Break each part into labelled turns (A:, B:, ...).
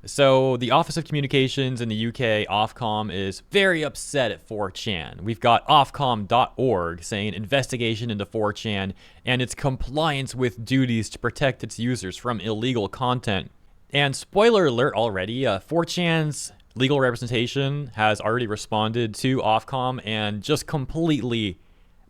A: So the Office of Communications in the UK, Ofcom, is very upset at 4chan. We've got Ofcom.org saying investigation into 4chan and its compliance with duties to protect its users from illegal content. And spoiler alert already, 4chan's legal representation has already responded to Ofcom and just completely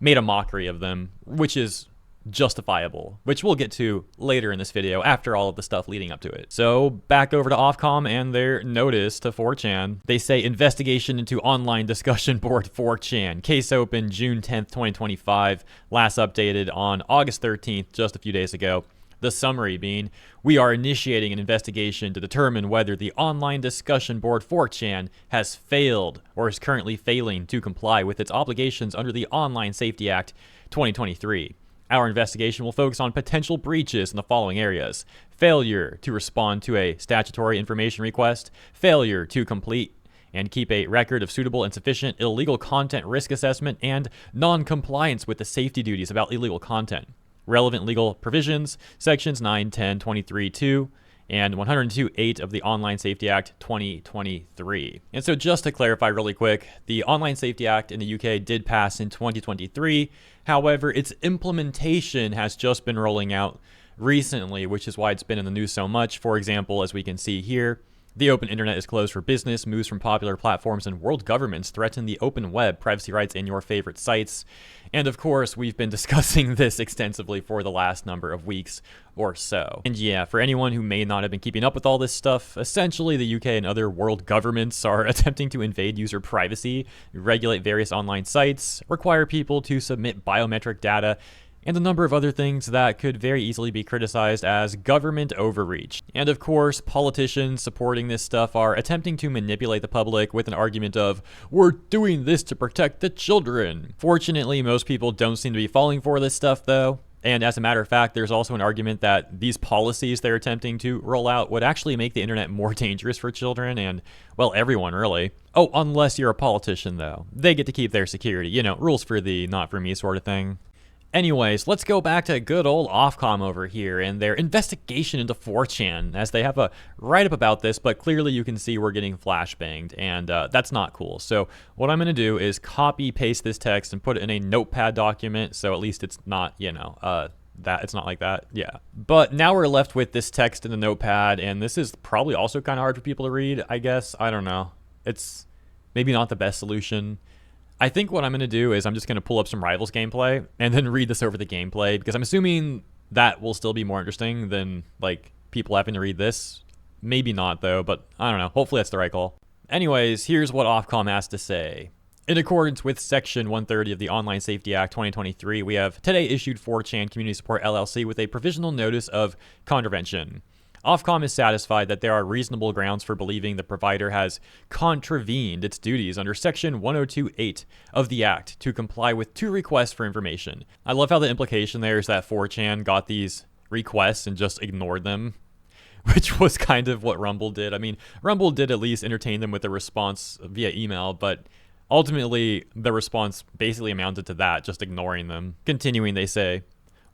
A: made a mockery of them, which is justifiable, which we'll get to later in this video after all of the stuff leading up to it. So back over to Ofcom and their notice to 4chan. They say investigation into online discussion board 4chan. Case open June 10th, 2025. Last updated on August 13th, just a few days ago. The summary being, we are initiating an investigation to determine whether the online discussion board 4chan has failed or is currently failing to comply with its obligations under the Online Safety Act 2023. Our investigation will focus on potential breaches in the following areas: failure to respond to a statutory information request, failure to complete and keep a record of suitable and sufficient illegal content risk assessment, and non-compliance with the safety duties about illegal content. Relevant legal provisions, sections 9, 10, 23, 2, and 102.8 of the Online Safety Act 2023. And so just to clarify really quick, the Online Safety Act in the UK did pass in 2023. However, its implementation has just been rolling out recently, which is why it's been in the news so much. For example, as we can see here, the open internet is closed for business, moves from popular platforms, and world governments threaten the open web, privacy rights, and your favorite sites. And of course, we've been discussing this extensively for the last number of weeks or so. And yeah, for anyone who may not have been keeping up with all this stuff, essentially the UK and other world governments are attempting to invade user privacy, regulate various online sites, require people to submit biometric data, and a number of other things that could very easily be criticized as government overreach. And of course, politicians supporting this stuff are attempting to manipulate the public with an argument of, we're doing this to protect the children. Fortunately, most people don't seem to be falling for this stuff though. And as a matter of fact, there's also an argument that these policies they're attempting to roll out would actually make the internet more dangerous for children and, well, everyone really. Oh, unless you're a politician though. They get to keep their security, you know, rules for thee, not for me sort of thing. Anyways, let's go back to good old Ofcom over here and their investigation into 4chan, as they have a write-up about this, but clearly you can see we're getting flashbanged, and that's not cool. So what I'm going to do is copy-paste this text and put it in a notepad document, so at least it's not, you know, that it's not like that. Yeah. But now we're left with this text in the notepad, and this is probably also kind of hard for people to read, I guess. I don't know. It's maybe not the best solution. I think what I'm going to do is I'm just going to pull up some Rivals gameplay and then read this over the gameplay, because I'm assuming that will still be more interesting than like people having to read this. Maybe not though, but I don't know. Hopefully that's the right call. Anyways, here's what Ofcom has to say. In accordance with Section 130 of the Online Safety Act 2023, we have today issued 4chan Community Support LLC with a provisional notice of contravention. Ofcom is satisfied that there are reasonable grounds for believing the provider has contravened its duties under Section 102.8 of the Act to comply with 2 requests for information. I love how the implication there is that 4chan got these requests and just ignored them, which was kind of what Rumble did. I mean, Rumble did at least entertain them with a response via email, but ultimately the response basically amounted to that, just ignoring them. Continuing, they say,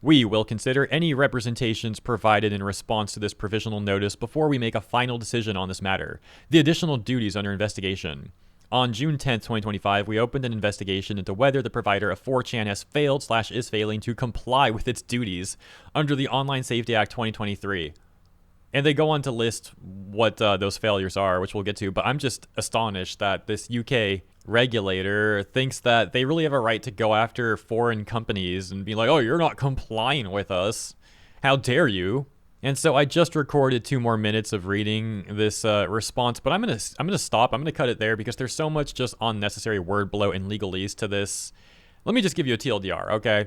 A: we will consider any representations provided in response to this provisional notice before we make a final decision on this matter. The additional duties under investigation. On June 10th, 2025, we opened an investigation into whether the provider of 4chan has failed/is failing to comply with its duties under the Online Safety Act 2023. And they go on to list what those failures are, which we'll get to, but I'm just astonished that this UK regulator thinks that they really have a right to go after foreign companies and be like, oh, you're not complying with us. How dare you? And so I just recorded 2 more minutes of reading this response, but I'm gonna stop. I'm gonna cut it there because there's so much just unnecessary word bloat and legalese to this. Let me just give you a TLDR, okay?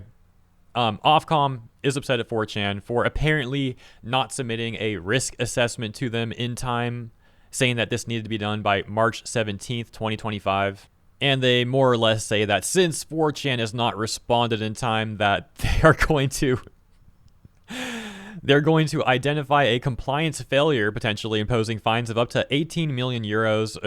A: Ofcom is upset at 4chan for apparently not submitting a risk assessment to them in time, saying that this needed to be done by March 17th, 2025. And they more or less say that since 4chan has not responded in time, that they're going to identify a compliance failure, potentially imposing fines of up to 18 million euros,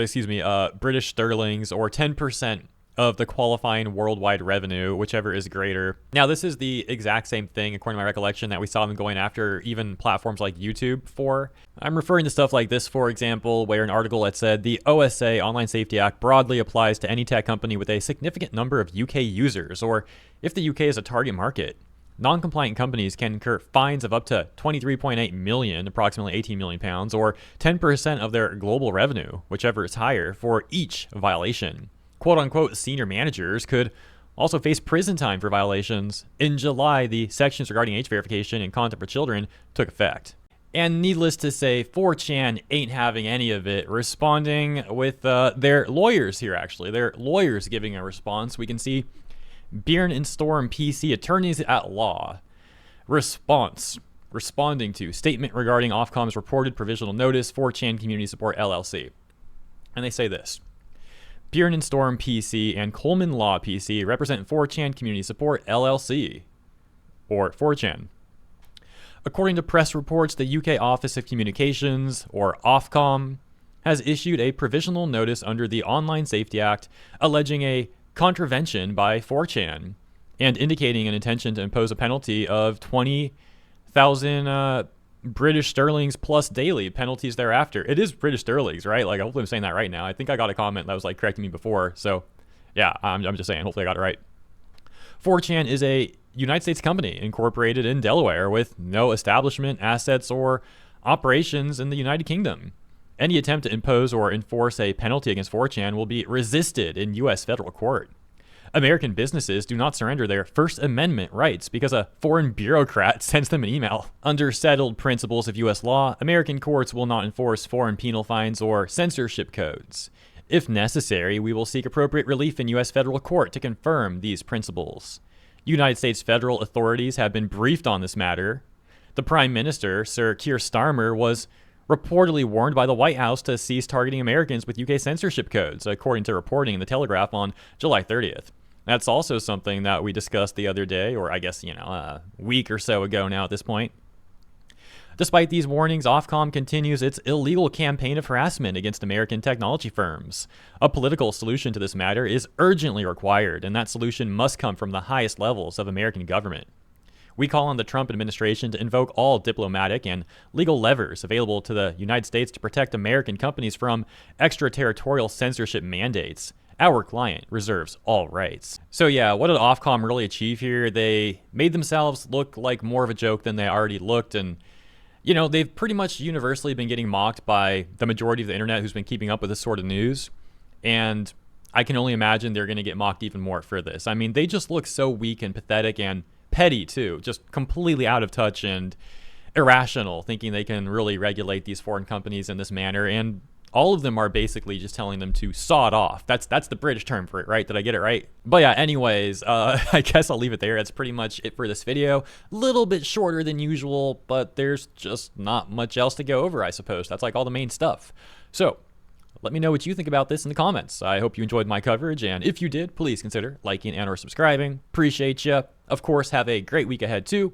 A: British sterlings, or 10% of the qualifying worldwide revenue, whichever is greater. Now, this is the exact same thing, according to my recollection, that we saw them going after even platforms like YouTube for. I'm referring to stuff like this, for example, where an article had said the OSA Online Safety Act broadly applies to any tech company with a significant number of UK users, or if the UK is a target market. Non-compliant companies can incur fines of up to 23.8 million, approximately 18 million pounds, or 10% of their global revenue, whichever is higher, for each violation. Quote-unquote senior managers could also face prison time for violations. In July, the sections regarding age verification and content for children took effect. And needless to say, 4chan ain't having any of it, responding with their lawyers here, actually. Their lawyers giving a response. We can see Bjorn and Storm PC, attorneys at law. Responding to statement regarding Ofcom's reported provisional notice, 4chan Community Support LLC. And they say this. Bjorn and Storm PC and Coleman Law PC represent 4chan Community Support LLC, or 4chan. According to press reports, the UK Office of Communications, or Ofcom, has issued a provisional notice under the Online Safety Act alleging a contravention by 4chan and indicating an intention to impose a penalty of 20,000 British sterlings plus daily penalties thereafter. It is British sterlings, right? Like, hopefully I'm saying that right now. I think I got a comment that was like correcting me before. So yeah, I'm just saying, hopefully I got it right. 4chan is a United States company incorporated in Delaware with no establishment, assets, or operations in the United Kingdom. Any attempt to impose or enforce a penalty against 4chan will be resisted in U.S. federal court. American businesses do not surrender their First Amendment rights because a foreign bureaucrat sends them an email. Under settled principles of U.S. law, American courts will not enforce foreign penal fines or censorship codes. If necessary, we will seek appropriate relief in U.S. federal court to confirm these principles. United States federal authorities have been briefed on this matter. The Prime Minister, Sir Keir Starmer, was reportedly warned by the White House to cease targeting Americans with UK censorship codes, according to reporting in the Telegraph on July 30th. That's also something that we discussed the other day, or I guess, a week or so ago now at this point. Despite these warnings, Ofcom continues its illegal campaign of harassment against American technology firms. A political solution to this matter is urgently required, and that solution must come from the highest levels of American government. We call on the Trump administration to invoke all diplomatic and legal levers available to the United States to protect American companies from extraterritorial censorship mandates. Our client reserves all rights. So yeah, what did Ofcom really achieve here? They made themselves look like more of a joke than they already looked, and they've pretty much universally been getting mocked by the majority of the internet who's been keeping up with this sort of news. And I can only imagine they're going to get mocked even more for this. I mean, they just look so weak and pathetic and petty too, just completely out of touch and irrational, thinking they can really regulate these foreign companies in this manner. And all of them are basically just telling them to saw it off. That's the British term for it, right? Did I get it right? But yeah, anyways, I guess I'll leave it there. That's pretty much it for this video. Little bit shorter than usual, but there's just not much else to go over, I suppose. That's like all the main stuff. So let me know what you think about this in the comments. I hope you enjoyed my coverage, and if you did, please consider liking and or subscribing. Appreciate you. Of course, have a great week ahead too.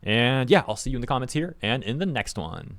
A: And yeah, I'll see you in the comments here and in the next one.